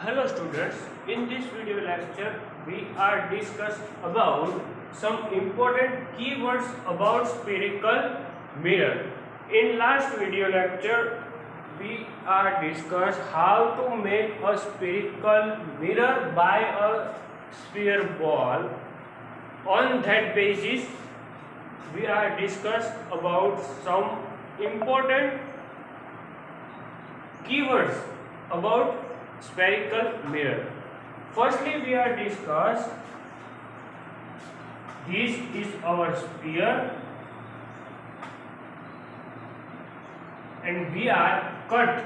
Hello students, in this video lecture we are discuss about some important keywords about spherical mirror. In last video lecture we are discuss how to make a spherical mirror by a sphere ball. On that basis we are discuss about some important keywords about spherical mirror. Firstly, we are discuss this is our sphere and we are cut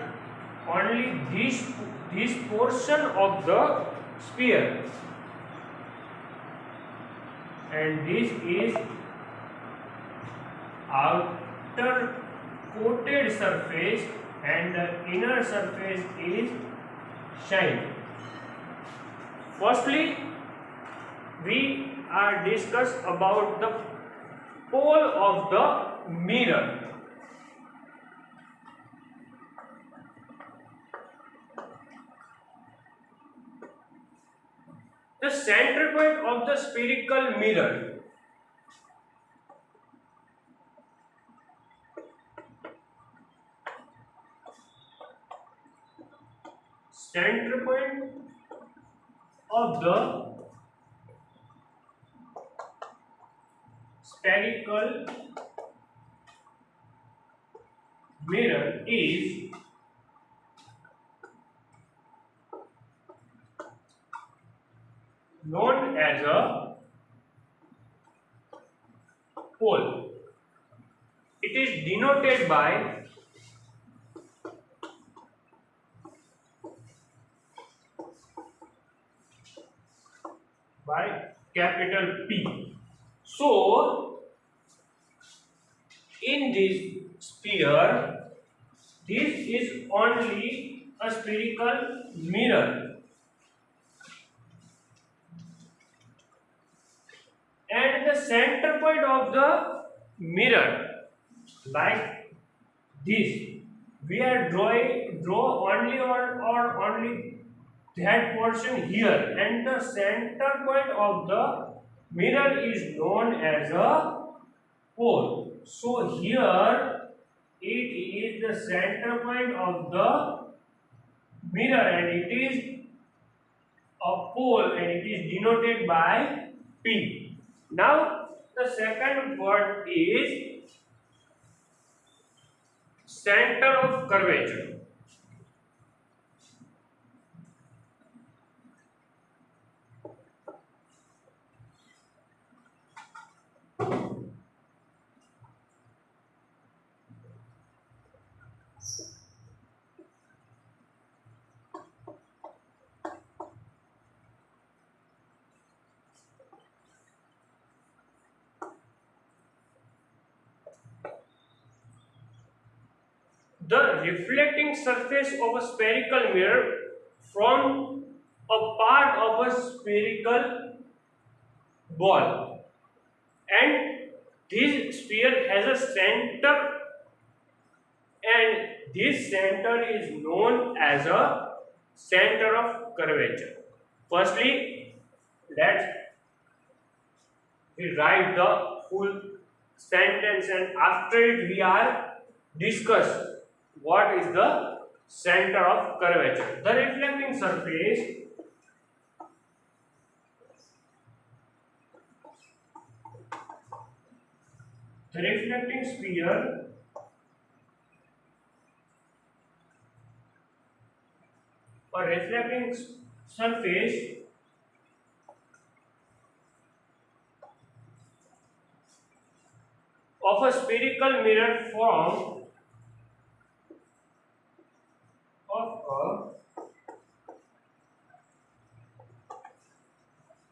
only this portion of the sphere, and this is outer coated surface and the inner surface is shine. Firstly, we are discuss about the pole of the mirror. The center point of the spherical mirror center point of the spherical mirror is known as a pole. It is denoted by capital P. So, in this sphere, this is only a spherical mirror, and the center point of the mirror, like this, we are draw only or only that portion here, and the center point of the mirror is known as a pole. So here it is the center point of the mirror and it is a pole and it is denoted by P. Now the second word is center of curvature. The reflecting surface of a spherical mirror from a part of a spherical ball, and this sphere has a center, and this center is known as a center of curvature. Firstly, let's write the full sentence, and after it we are discuss what is the center of curvature. The reflecting surface the reflecting sphere or reflecting surface of a spherical mirror form of a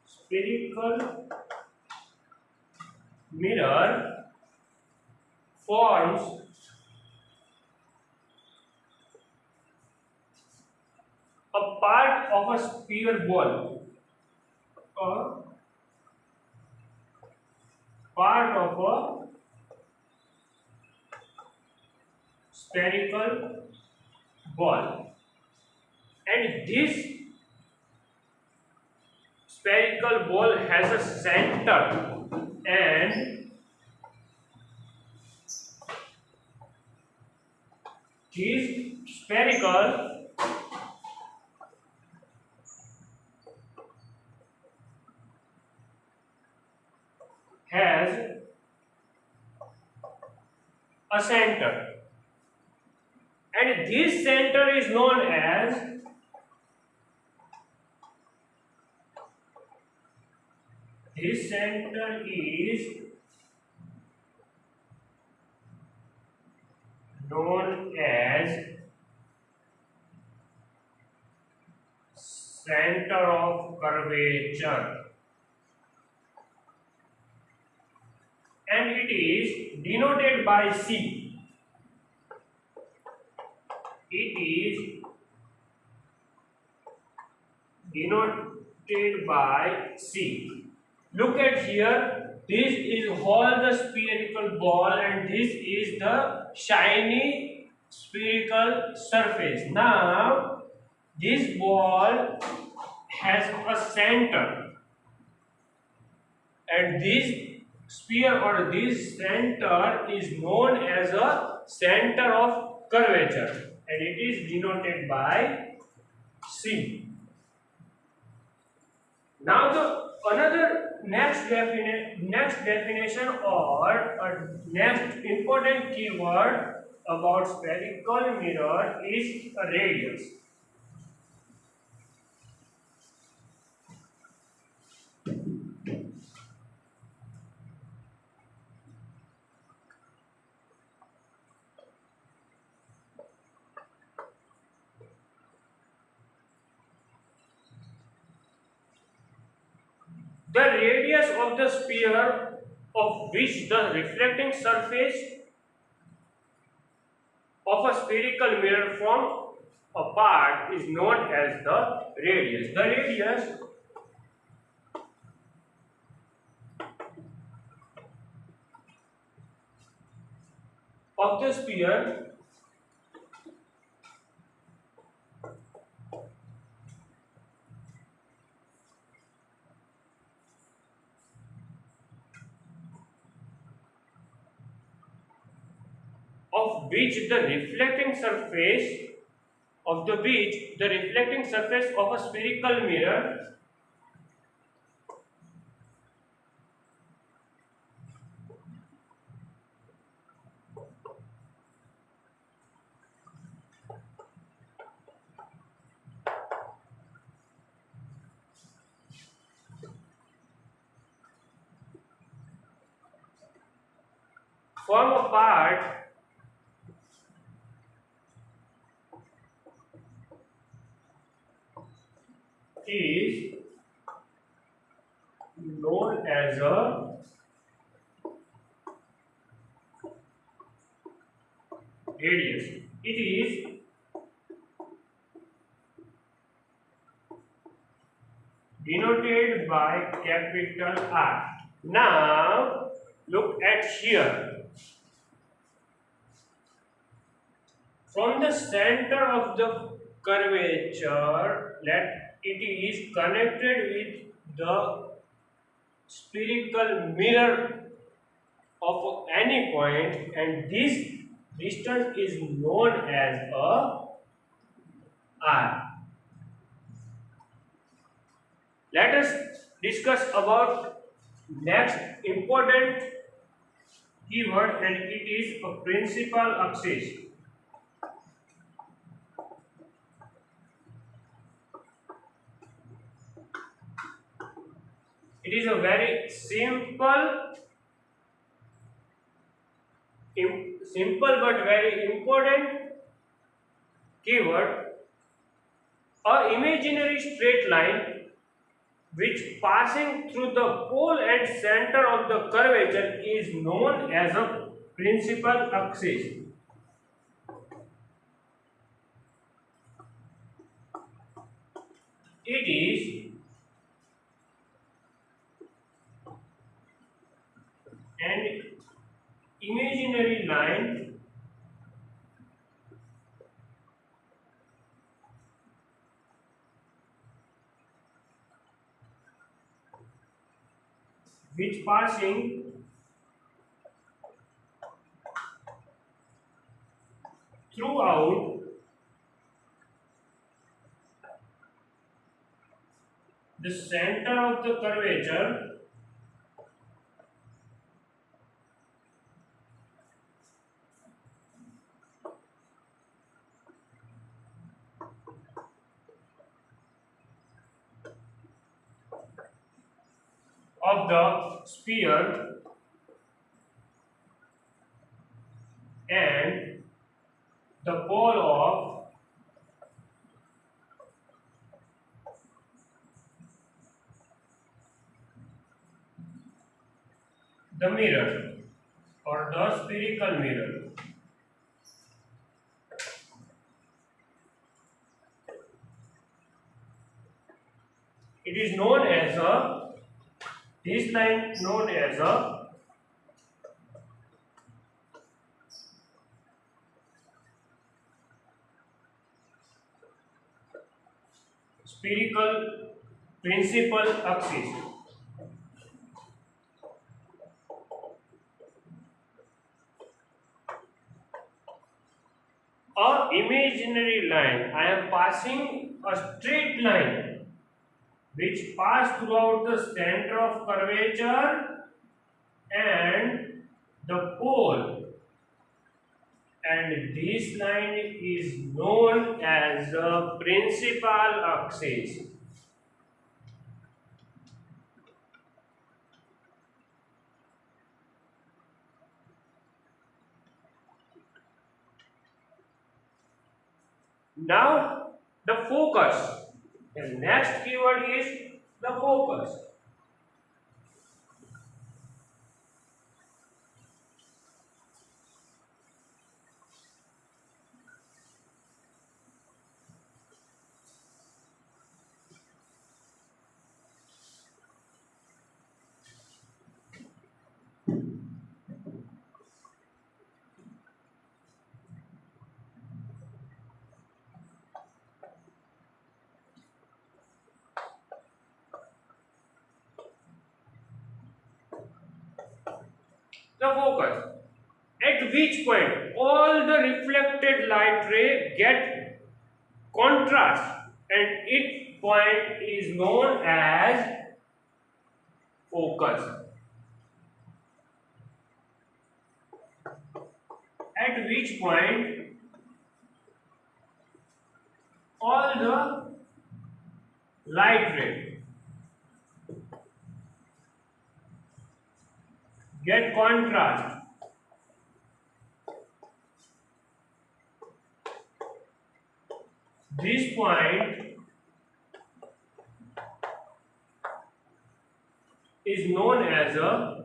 spherical mirror forms a part of a sphere ball. A part of a spherical ball, and this spherical ball has a center and this spherical has a center, and this center is known as center of curvature, and it is denoted by C. It is denoted by C. Look at here. This is all the spherical ball, and this is the shiny spherical surface. Now, this ball has a center, and this sphere or this center is known as a center of curvature, and it is denoted by C. Now the next definition or next important keyword about spherical mirror is radius. The radius of the sphere of which the reflecting surface of a spherical mirror form a part is known as the radius. The radius of the sphere of which the reflecting surface of a spherical mirror form a part is known as a radius. It is denoted by capital R. Now look at here. From the center of the curvature, it is connected with the spherical mirror of any point, and this distance is known as a R. Let us discuss about next important keyword, and it is a principal axis. It is a very simple but very important keyword. A imaginary straight line which passing through the pole and center of the curvature is known as a principal axis. It is an imaginary line which passing throughout the center of the curvature of the sphere and the pole of the mirror or the spherical mirror. It is known as a, this line known as a spherical principal axis. A imaginary line, I am passing a straight line which pass throughout the center of curvature and the pole, and this line is known as the principal axis. Now the focus. The next keyword is the focus. The focus, at which point all the reflected light ray get contrast, and its point is known as focus. At which point all the light ray get contrast, this point is known as a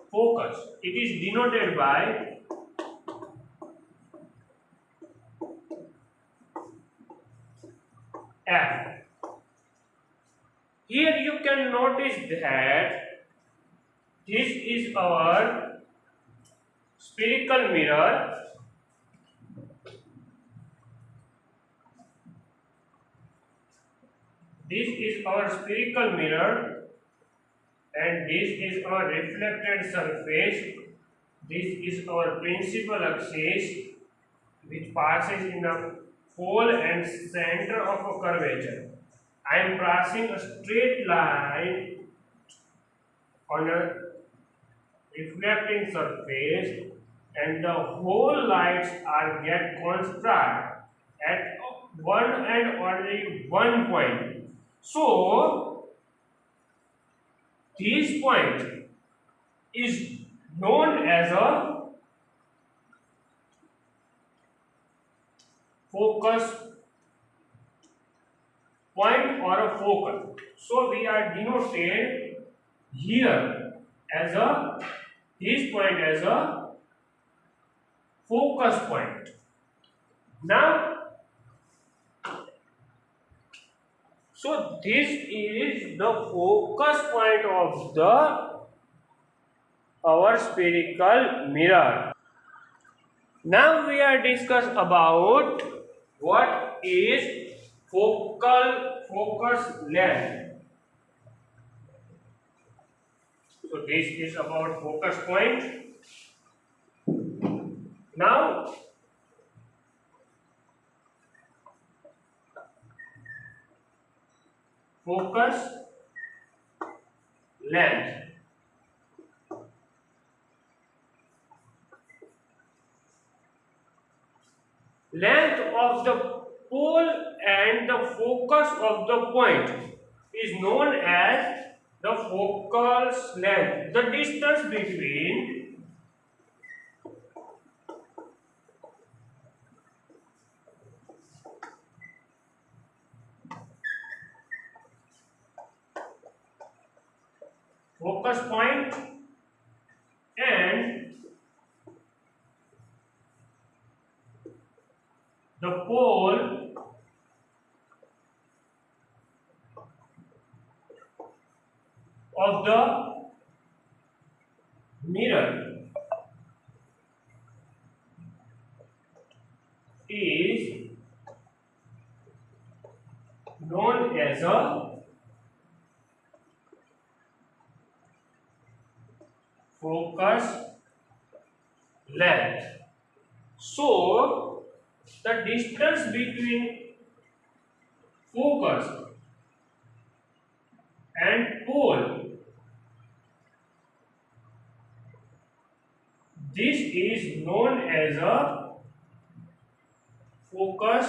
focus. It is denoted by F. Here you can notice that this is our spherical mirror, this is our spherical mirror, and this is our reflected surface. This is our principal axis which passes in a pole and center of a curvature. I am tracing a straight line on a reflecting surface, and the whole lights are get contrast at one and only one point. So this point is known as a focus point or a focal. So we are denoted here as a, this point as a focus point. Now, so this is the focus point of the our spherical mirror. Now we are discuss about what is focal focus length. So this is about focus point. Now focus length. Length of the pole and the focus of the point is known as the focal length. The distance between focus point and the pole of the mirror is known as a focus length. So the distance between focus and pole, this is known as a focus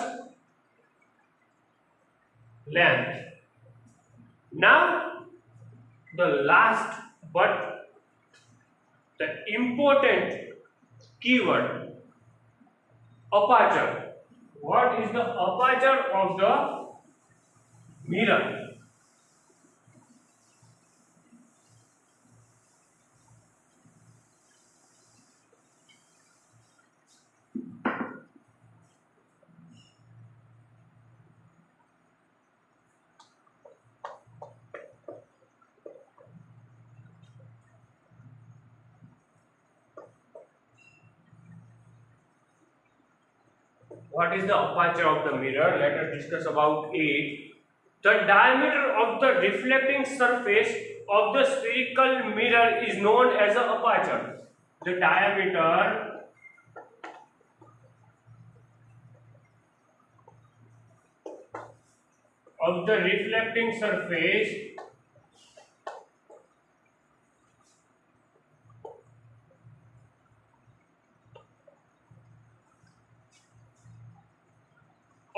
length. Now the last but the important keyword, aperture. What is the aperture of the mirror? What is the aperture of the mirror? Let us discuss about it. The diameter of the reflecting surface of the spherical mirror is known as the aperture. The diameter of the reflecting surface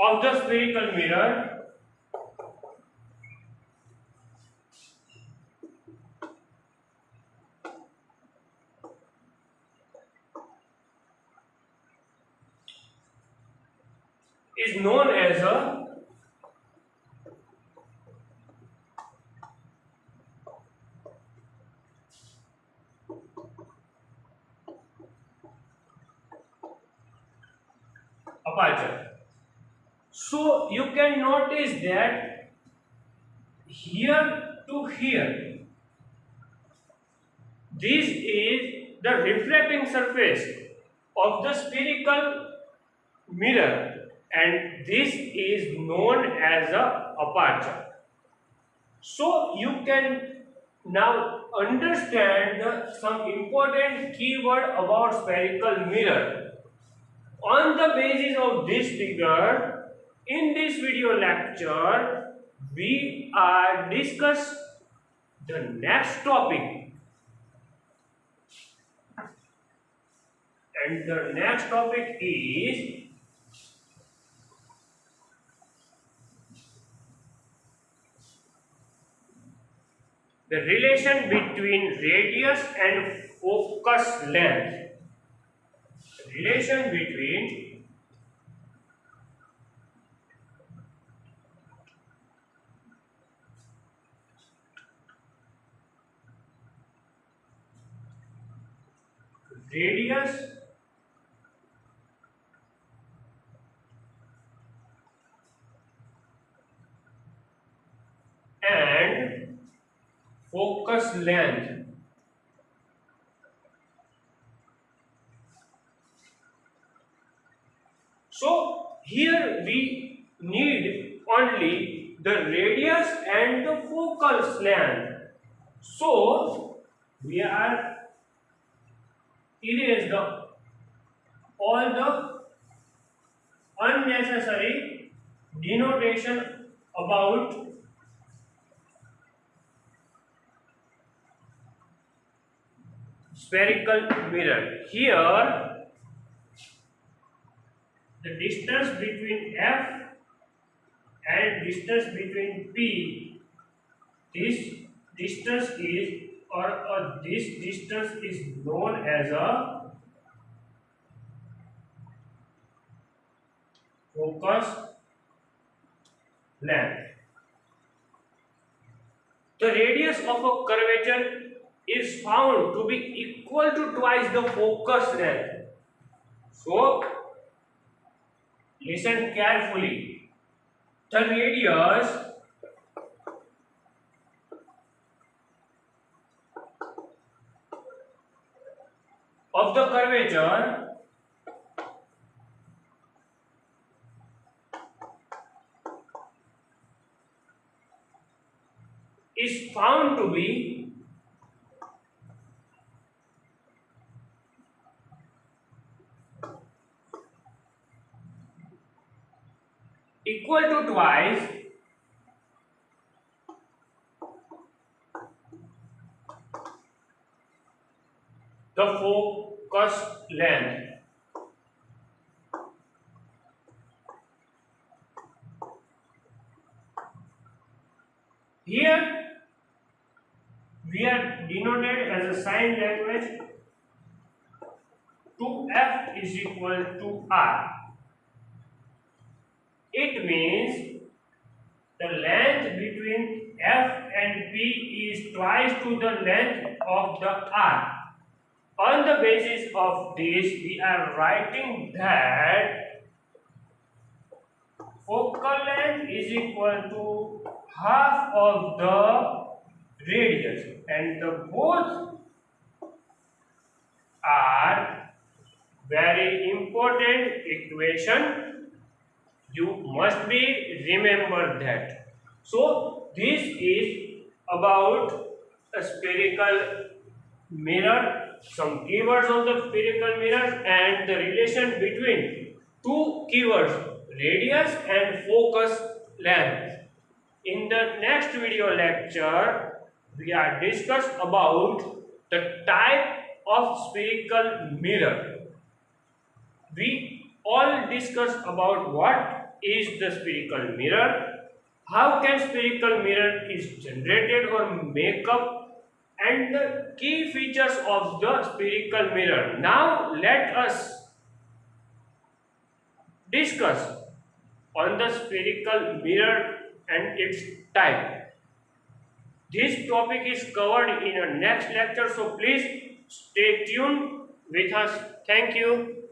of the spherical mirror is known as a aperture. So you can notice that here to here, this is the reflecting surface of the spherical mirror and this is known as a aperture. So you can now understand some important keyword about spherical mirror. On the basis of this figure, in this video lecture, we are discuss the next topic. And the next topic is the relation between radius and focus length. Relation between radius and focus length. So here we need only the radius and the focal length. So we are erase the all the unnecessary denotation about spherical mirror. Here the distance between F and distance between P, this distance is this distance is known as a focus length. The radius of a curvature is found to be equal to twice the focus length. So listen carefully. The radius of the curvature is found to be equal to twice the focus length. Here we are denoted as a sign language. 2F is equal to R. It means the length between F and P is twice to the length of the R. On the basis of this, we are writing that focal length is equal to half of the radius, and the both are very important equation. You must be remember that. So this is about a spherical mirror, some keywords on the spherical mirror and the relation between two keywords, radius and focus length. In the next video lecture, we are discuss about the type of spherical mirror. We all discuss about what is the spherical mirror, how can spherical mirror is generated or make up, and the key features of the spherical mirror. Now let us discuss on the spherical mirror and its type. This topic is covered in a next lecture, so please stay tuned with us. Thank you.